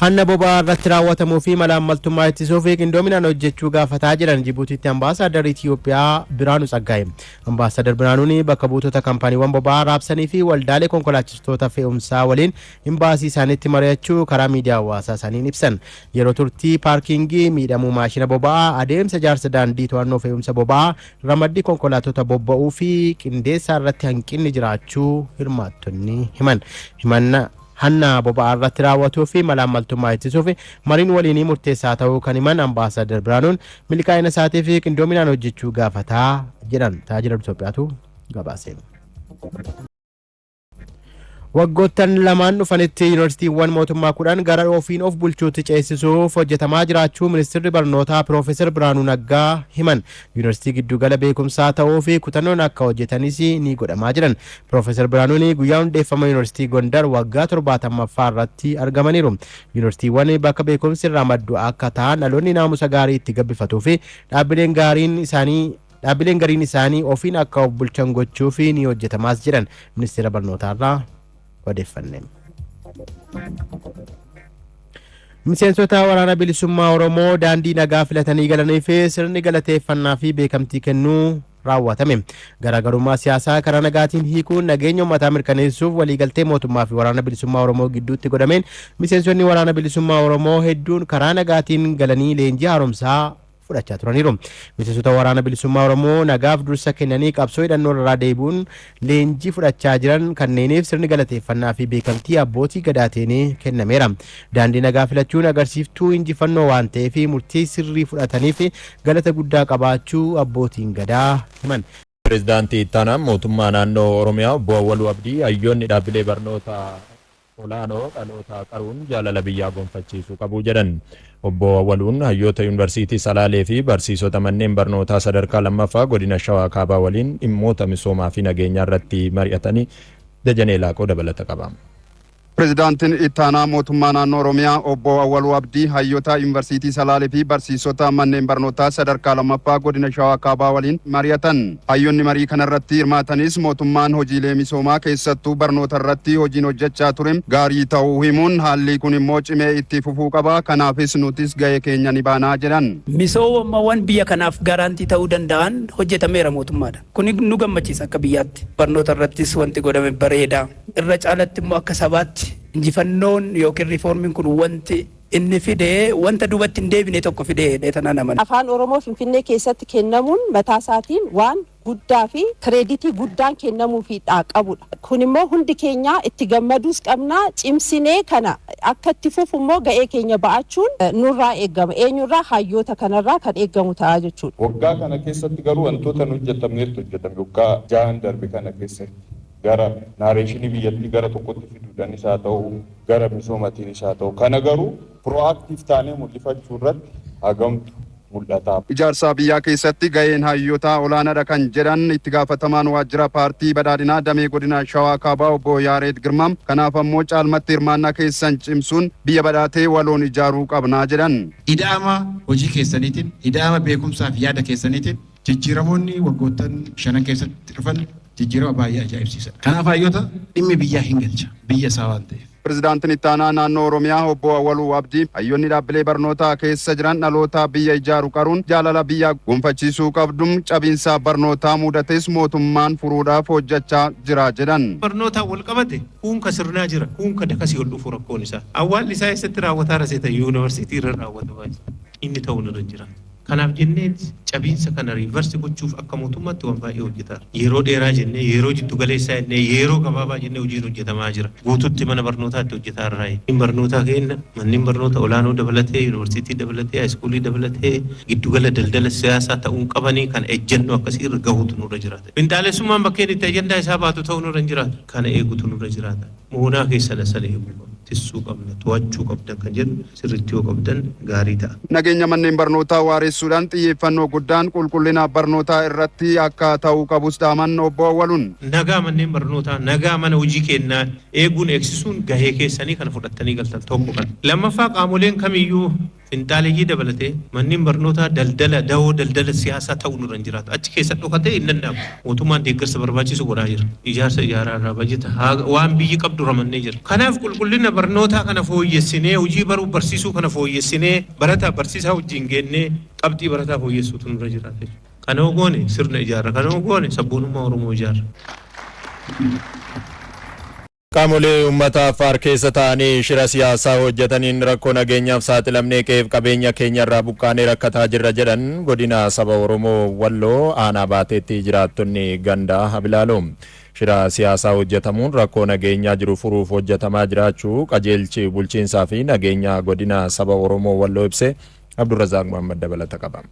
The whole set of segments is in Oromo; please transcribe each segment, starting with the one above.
hanna boba'aa irratti raawwatamuu fi malaammaltummaa ittisuu fi qindoominaan hojjechuu gaafataa jiran Jibuutiitti ambaasaadar Itiyoophiyaa Biraanuu Tsaggaayee. Ambaasaadar Biraanuun bakka buutota kaampaaniiwwan boba'aa raabsanii fi waldaalee konkolaachistoota fe'umsaa waliin imbaasii isaaniitti mari'achuu karaa miidiyaa hawaasaa isaaniin ibsan. Yeroo turtii paarkingii miidhamuu maashina boba'aa adeemsa ijaarsa daandii to'annoo fe'umsa boba'aa ramaddii konkolaattota bobba'uu fi qindeessaa irratti hanqinni jiraachuu hirmaattonni himan. hanna boba'aa irratti raawwatuu fi malaammaltummaa ittisuu fi mariin waliinii murteessaa ta'uu kan himan ambaasaadar Biraanuun milkaa'ina isaatii fi qindoominaan hojjechuu gaafataa jedhan tajaajila Itoophiyaatu gabaase. waggoottan lamaan dhufanitti yuunivarsiitiiwwan mootummaa 10 gara ofiin of bulchuutti ceesisuuf hojjetamaa jiraachuu ministeerri barnootaa Piroofeesar Biraanuu Naggaa himan. Yuunivarsiitii giddugala beekumsaa ta'uu fi kutannoon akka hojjetanis ni godhamaa jiran. Piroofeesar Biraanuun guyyaa hundeeffama yuunivarsiitii Gondar waggaa 70ffaa irratti argamaniiru. Yuunivarsiitiiwwan bakka beekumsi irraa maddu akka ta'an dhaloonni naamusa gaarii itti gabbifatuu fi dhaabbileen gariin isaanii ofiin akka of bulchan gochuuf ni hojjetamaas jiran ministeera barnootaarraa odeeffanne. Miseensota waraana bilisummaa Oromoo daandii nagaa filatanii galanii fi sirni galateeffannaa fi beekamtii kennuu raawwatame. Garaagarummaa siyaasaa karaa nagaatiin hiikuun nageenya uummataa mirkaneessuuf waliigaltee mootummaa fi waraana bilisummaa Oromoo gidduutti godhameen miseensonni waraana bilisummaa Oromoo hedduun karaa nagaatiin galanii leenjii haaromsaa fudhachaa turaniiru. Miseensota waraana bilisummaa Oromoo nagaaf dursa kennanii qabsoo hidhannoo irraa deebi'uun leenjii fudhachaa jiran kanneeniif sirni galateeffannaa fi beekamtii abbootii gadaatiin kennameera. Daandii nagaa filachuun agarsiiftuu injifannoo waan ta'eef murtii sirrii fudhatanii fi galata guddaa qabaachuu abbootiin gadaa himan. Pireezidaantii ittaanaa mootummaa naannoo Oromiyaa Obbo Awwaluu Abdii hayyoonni dhaabbilee barnoota olaanoo dhaloota qaruun jaalala biyyaa gonfachiisuu qabu jedhan. Obbo Awwaluun hayyoota yuunivarsiitii Salaalee fi barsiisota manneen barnootaa sadarkaa lammaffaa godina Shawaa Kaabaa waliin dhimmoota misoomaa fi nageenyaa irratti mari'atanii Dajanee Laaqoo dabalata qaba. Pireezidaantiin ittaanaa mootummaa naannoo Oromiyaa Obbo Awwaluu Abdii hayyoota yuunivarsiitii Salaalee fi barsiisota manneen barnootaa sadarkaa lammaffaa godina Shawaa Kaabaa waliin mari'atan. Hayyoonni marii kanarratti hirmaatanis mootummaan hojiilee misoomaa keessattuu barnoota irratti hojiin hojjechaa ture gaarii ta'uu himuun haalli kun immoo cimee itti fufuu qaba. Kanaafis nutis gahee keenya ni baanaa jedhan. Misoomawwan biyya kanaaf gaarantii ta'uu danda'an hojjetameera mootummaadha. Kun nu gammachiisa akka biyyaatti. Barnoota irrattis wanti godhame bareeda. Irra caalatti immoo akka sabaatti injifannoon yookiin riiformiin kun wanti inni fidee wanta duubatti hin deebine tokko fidee dheetanaa naman. Afaan Oromoo Finfinnee keessatti kennamuun mataa isaatiin waan guddaa fi kireeditii guddaan kennamuufiidhaa qabudha. Kun immoo hundi keenya itti gammaduus qabna. Cimsinee kana akka itti fufu immoo ga'ee keenya ba'achuun nurraa eegama. Eenyurraa hayyoota kanarraa kan eegamu ta'a jechuudha. Waggaa kana keessatti garuu wantoota nu hojjetameertu hojjetame. Waggaa 6 darbe kana keessatti gara naareeshinii biyyattii gara tokkotti fiduudhaan isaa ta'u gara misoomatiin isaa ta'u kana garuu proaktiif taanee mul'ifachuu irratti hagamtu mul'ata. Ijaarsa biyyaa keessatti gaheen hayyoota olaanaadha kan jedhan itti gaafatamaan waajjira paartii badhaadhinaa damee godina Shawaa Kaabaa Obbo Yaareed Girmaam kanaaf ammoo caalmatti hirmaannaa keessan cimsuun biyya badhaatee waloon ijaaruu qabnaa jedhan. Ida'ama hojii keessaniitiin ida'ama beekumsaa fi yaada keessaniitiin jijjiiramoonni waggoottan 5 keessatti dhufan jijjiirama baay'ee ajaa'ibsiisa. Kanaaf hayyoota dhimmi biyyaa hin galcha biyya isaa waan ta'eef. Pireezidaantiin ittaanaa naannoo Oromiyaa Obbo Awwaluu Abdii hayyoonni dhaabbilee barnootaa keessa jiran dhaloota biyya ijaaru qaruun jaalala biyyaa gonfachiisuu qabdum cabiinsa barnootaa mudates mootummaan furuudhaaf hojjechaa jira jedhan. Barnoota wal qabate huunka sirnaa jira huunka dakasii ol dhufu rakkoon isaa. Awwaalli isaa eessatti raawwataa raseeta yuunivarsiitii irra raawwatamaa inni ta'uu irra jira. Kanaaf jennee cabiinsa kana riivarsi gochuuf akka mootummaatti waan baay'ee hojjetaa. Yeroo dheeraa jennee yeroo jiddu galeessaa jennee yeroo gabaabaa jennee hojiin hojjetamaa jira. Guututti mana barnootaatti hojjetaa irraa. Barnoota keenya manneen barnoota olaanoo dabalatee yuunivarsiitii dabalatee haayiskuulii dabalatee giddugala daldala siyaasaa ta'uun qabanii kan ejjennoo akkasii irra gahuutu nurra jiraata. Finxaalessummaan bakkeen itti ajandaa isaa baatu ta'uu nurra hin jiraatu. Kana eegutu nurra jiraata. Moonaa keessa lasala eeguu tissuu qabna to'achuu qabdan kan jedhu sirriitti yoo qabdan gaarii ta'a. Nageenya manneen barnootaa waaressuudhaan xiyyeeffannoo guddaan qulqullina barnootaa irratti akka ta'uu qabus dhaaman Obbo Awwaluun. Nagaa manneen barnootaa nagaa mana hojii kennaa eeguun eegsisuun gahee keessanii kan fudhattanii galtan tokko kan. Lammaffaa qaamoleen kamiyyuu finxaaleeyyii dabalatee manneen barnootaa daldala siyaasaa ta'uu nurra hin jiraatu. Achi keessa dhokatee hin danda'amu. Mootummaan deeggarsa barbaachisu godhaa jira. Ijaarsa irraa bajeta waan biyyi qabdu ramannee jira. Kanaaf qulqullina barnootaa kana fooyyessinee hojii baruu barsiisuu kana fooyyessinee barataa barsiisaa wajjin geennee qabxii barataa fooyyessuutu nurra jiraata. Kana ogoone sirna ijaarra. Kana ogoone sabboonummaa Oromoo ijaarra. Qaamolee uummata Affaar keessa ta'anii shira siyaasaa hojjetaniin rakkoo nageenyaaf saaxilamnee qe'eef qabeenya keenyarraa buqqaanee rakkataa jirra jedhan godina saba Oromoo Walloo aanaa baateetti jiraattonni ganda Habilaaloo. Shira siyaasaa hojjetamuun rakkoo nageenyaa jiru furuuf hojjetamaa jiraachuu qajeelchi bulchiinsaa fi nageenya godina saba Oromoo Walloo ibse Abdurrazaaq Muhammad dabalata qaba.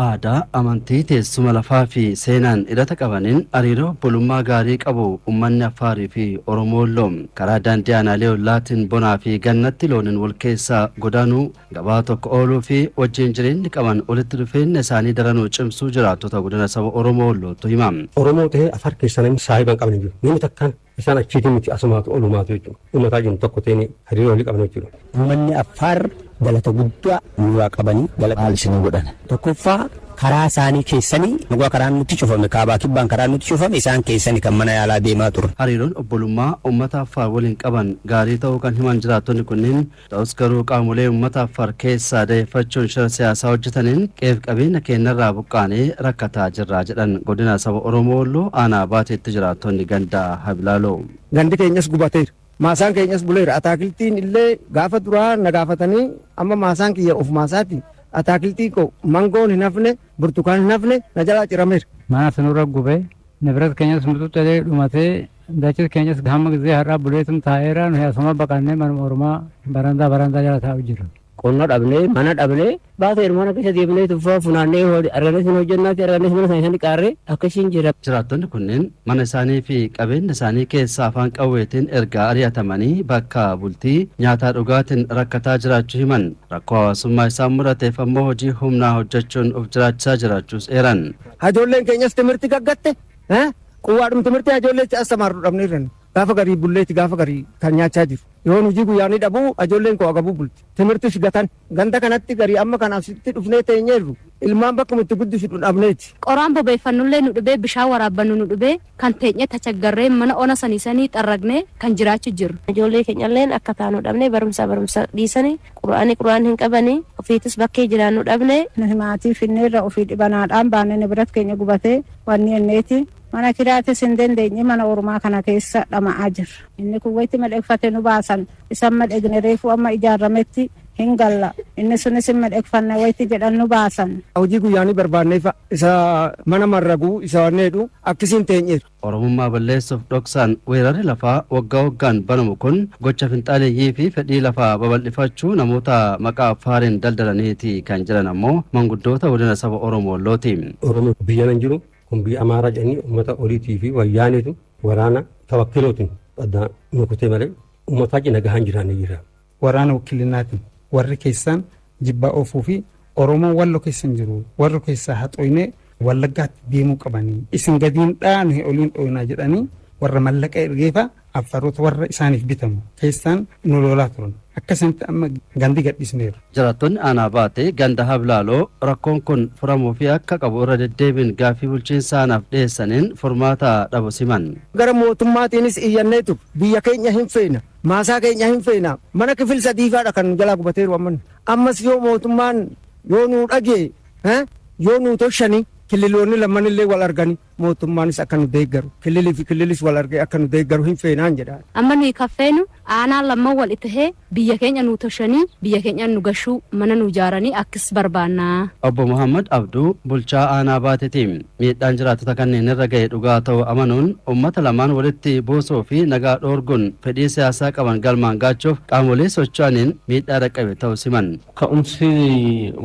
Aadaa, amantii, teessuma lafaa fi seenaan hidhata qabaniin hariiroo obbolummaa gaarii qabu uummanni Affaarii fi Oromoo Walloo karaa daandii aanaalee ollaatiin bonaa fi gannatti looniin wal keessaa godaanuu gabaa tokko ooluu fi wajjin jireenyi qaban walitti dhufeenya isaanii daranuu cimsuu jiraattota godina saba Oromoo Wallootu hima. Oromoo ta'ee Affaar keessaa namni saahiba hin qabne jiru. Namni takkaan isaan achiitiin miti asumaatu olumaatu jechuudha. Uummataa jiru tokko ta'ee hariiroo walii qaban jechuudha. Uummanni Affaar galata guddaa nurraa qabanii galata maal isin godhan. Tokkoffaa karaa isaanii keessanii dhugaa karaan nutti cufame kaabaa kibbaan karaan nutti cufame isaan keessanii kan mana yaalaa deemaa ture. Hariiroon obbolummaa uummata Affaar waliin qaban gaarii ta'uu kan himan jiraattonni kunneen ta'us garuu qaamolee uummata Affaar keessaa da'eeffachuun shira siyaasaa hojjetaniin qe'eef qabeenya keenyarraa buqqaanee rakkataa jirra jedhan godina saba Oromoo Walloo aanaa baateetti jiraattonni ganda Habilaaloo. Gandi keenyas gubateera. Maasaan keenyas buleera. Ataakiltiin illee gaafa duraa na gaafatanii amma maasaan kiyya of maasaati. Ataakiltii ko mangoon hin hafne burtukaan hin hafne na jalaa cirameera. Mana sanurra gubee nibrat keenyas mutuuxalee dhumatee dachis keenyas hamma gizee har'aa buleetum taa'eera nuyi asuma baqannee manuma Oromaa barandaa jala taa'u jirra. Qonna dhabnee mana dhabnee baasa hirmaana keessa deemnee tuffaa funaannee arganes hin hojjennaati arganes mana isaanii qaarree akkasiin jira. Jiraattonni kunneen mana isaanii fi qabeenya isaanii keessa afaan qawweetiin erga ari'atamanii bakka bultii nyaataa dhugaatiin rakkataa jiraachuu himan rakkoo hawaasummaa isaan mudateef ammoo hojii humnaa hojjechuun of jiraachisaa jiraachuus eeran. Ijoolleen keenyas timirti gaggatte quwaadhum timirti ijoollee astamaarru dhabneerran. Gaafa garii bulleeti gaafa garii kan nyaachaa jiru. Yoon hojii guyyaanii dhabuu ijoolleen koo agabuu bulti. Timirtis gatan ganda kanatti garii amma kanaaf sitti dhufnee teenyeerru ilmaan bakkuma itti guddisuudhu dhabneeti. Qoraan bobeeffannullee nu dhibee bishaan waraabbannu nu dhibee kan teenye tachaggarree mana ona sanii xarragnee kan jiraachuu jirru. Ijoollee keenyalleen akka taanu dhabnee barumsa dhiisanii quraan hin qabanii ofiitis bakkee jiraannu dhabnee. Maatii finneerra ofii dhibanaadhaan baanee birat keenya gubatee wanni enneeti. Mana kiraatis hin dandeenye mana Oromaa kana keessa dhama'aa jirra. Inni kun wayitti madheeffate nu baasan isan madheegne reefu amma ijaarametti hin galla. Inni sunis hin madheeffanne wayitti jedhan nu baasan. Hojii guyyaanii barbaanneef isa mana marraguu isa wanneedhu akkasiin teenyeeru. Oromummaa balleessuuf dhoksaan weerarri lafaa waggaa waggaan banamu kun gocha finxaaleeyyii fi fedhii lafaa babal'ifachuu namoota maqaa Affaariin daldalaniiti kan jiran ammoo manguddoota godina saba Oromoo Wallooti. Oromoo biyya nan jiru. Kun biyya Amaaraa jedhanii uummata oliitii fi wayyaaniitu waraana tawakkilootiin addaan nukutee malee uummataa cina gahaan jiraanii jira. Waraana wakkilinaatiin warri keessaan jibbaa oofuu fi Oromoo Walloo keessan jiru warri keessaa haxooynee Wallaggaatti deemuu qabanii isin gadiin dhaanu oliin dhooynaa jedhanii warra mallaqa ergeefa Affaarota warra isaaniif bitamu keessaan nu lolaa turan. Akkasitti amma gandi gadhiisneera. Jiraattonni aanaa baatee ganda Habilaaloo rakkoon kun furamuu fi akka qabu irra deddeebiin gaaffii bulchiinsa aanaaf dhiyeessaniin furmaata dhabu siman. Gara mootummaatiinis iyyannee ture biyya keenya hin feena maasaa keenya hin feena mana kifil sadiifaadha kan jalaa gubateeru ammas yoo mootummaan yoo nuu dhagee yoo nuu toshanii killiloonni lammanillee wal arganii mootummaanis akka nu deeggaru killilii fi killilis wal argee akka nu deeggaru hin feenaan jedha. Amma nuyi kaffeenu aanaa lamman wal tahee biyya keenya nu toshanii biyya keenya nu gashuu mana nu ijaaranii akkis barbaannaa. Obbo Muhammad Abduu bulchaa aanaa baatetiin miidhaan jiraattota kanneen irra ga'e dhugaa ta'uu amanuun uummata lamaan walitti buusuu fi nagaa dhoorguun fedhii siyaasaa qaban galmaan gaachuuf qaamolee socho'aniin miidhaa dhaqqabe ta'uu siman. Ka'umsi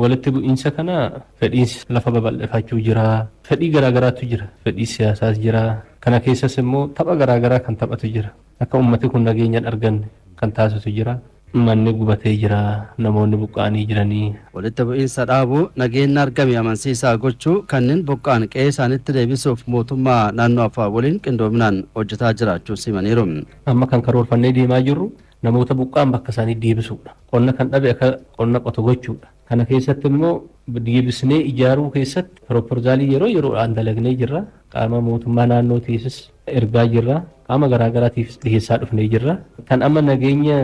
walitti bu'iinsa kana fedhiin lafa babal'ifachuu jira. Fedhii garaagaraatu jira. Fedhii siyaasaas jira. Kana keessas immoo tapha garaagaraa kan taphatu jira. Akka uummati kun nageenyaan arganne kan taasisu jira. Manni gubatee jira. Namoonni buqqa'anii jiranii. Walitti bu'iinsa dhaabuu nageenya argame amansiisaa gochuu kanneen buqqa'an qe'ee isaaniitti deebisuuf mootummaa naannoo Affaar waliin qindoominaan hojjetaa jiraachuu simaniiru. Amma kan karoorfannee deemaa jirru namoota buqqa'an bakka isaanii deebisuudha. Qonna kan dhabe akka qonna qotu gochuudha. Kana keessatti immoo deebisnee ijaaruu keessatti pirooporzaalii yeroodhaan dalagnee jirra. Qaama mootummaa naannoo keessas ergaa jirra. Qaama garaagaraatiif dhiyeessaa dhufnee jirra. Kan amma nageenya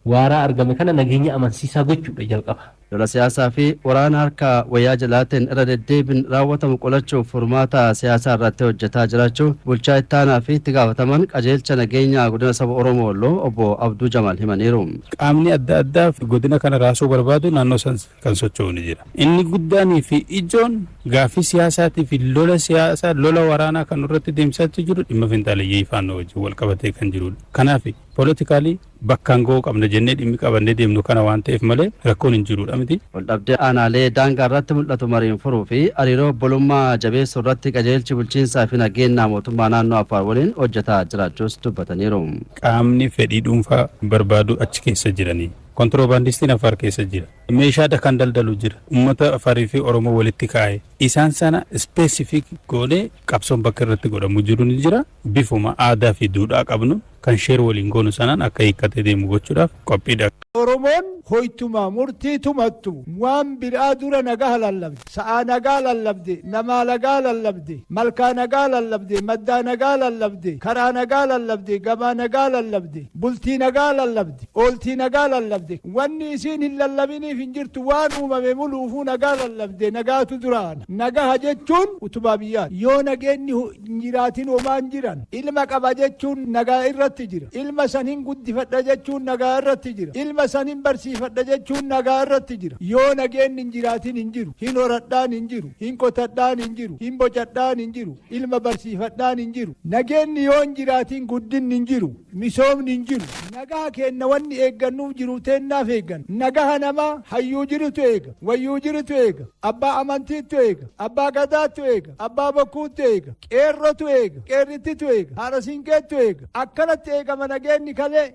waaraa argame kana nageenya amansiisaa gochuudha jalqaba. Lola siyaasaa fi waraana harka wayyaa jalaatiin irra deddeebiin raawwatamu qolachuuf furmaata siyaasaa irratti hojjetaa jiraachuu bulchaa ittaanaa fi itti gaafataman qajeelcha nageenya godina saba Oromoo Walloo obbo Abduu Jamal himaniiru. Qaamni adda addaa godina kana raasuu barbaadu naannoo san kan socho'u ni jira. Inni guddaanii fi ijoon gaaffii siyaasaatii fi lola siyaasaa lola waraanaa kan irratti deemsaa jiru dhimma finxaaleeyyii faannoo wajjin wal qabatee kan jirudha. Kanaaf poolitikaalii bakkaan ga'uu qabna jennee dhimmi qabannee deemnu kana waan ta'eef malee rakkoon hin jirudha miti. Waldhabdee aanaalee daangaa irratti mul'atu mariin furuu fi hariiroo obbolummaa jabeessuu irratti qajeelchi bulchiinsaa fi nageenya mootummaa naannoo Affaar waliin hojjetaa jiraachuus dubbataniiru. Qaamni fedhii dhuunfaa barbaadu achi keessa jiranii. Kontiroobaandistiin Affaar keessa jira. Meeshaa kan daldalu jira. Uummata Affaarii fi Oromoo walitti kaa'e. Isaan sana ispeesifik goonee qabsoon bakka irratti godhamu jiru ni jira. Bifuma aadaa fi duudhaa qabnu kan sheer waliin goonu sanaan akka hiikkatee deemu gochuudhaaf qophiidha. Oromoon hoytuma murtii tumattu waan biraa dura nagaa lallabde sa'a nagaa lallabde namaa nagaa lallabde malkaa nagaa lallabde maddaa nagaa lallabde karaa nagaa lallabde gabaa nagaa lallabde bultii nagaa lallabde ooltii nagaa lallabde wanni isiin hin lallabiniif hin jirtu waan uumame muluufuu nagaa lallabde nagaatu duraan nagaa jechuun utubaa biyyaa yoo nageenni hin jiraatin homaan jiran ilma qaba jechuun nagaa irratti jira ilma sanin guddifadha jechuun nagaa irratti jira ilma sanin barsiifadha jechuun nagaa irratti jira yoo nageenni hin jiraatin hin jiru hin horadhaan hin jiru hin qotadhaan hin jiru hin bocadhaan hin jiru ilma barsiifadhaan hin jiru nageenni yoo hin jiraatin guddinni hin jiru misoomni hin jiru nagaa kenna wanni eeggannuuf jiru teennaaf eeggan nagaa namaa hayyuu jirutu eega wayyuu jirutu eega abbaa amantiitu eega abbaa gadaatu eega abbaa bokkuutu eega qeerrotu eega qeerrittitu eega haadha siinqeetu eega akkanatti eegama nageenni kalee.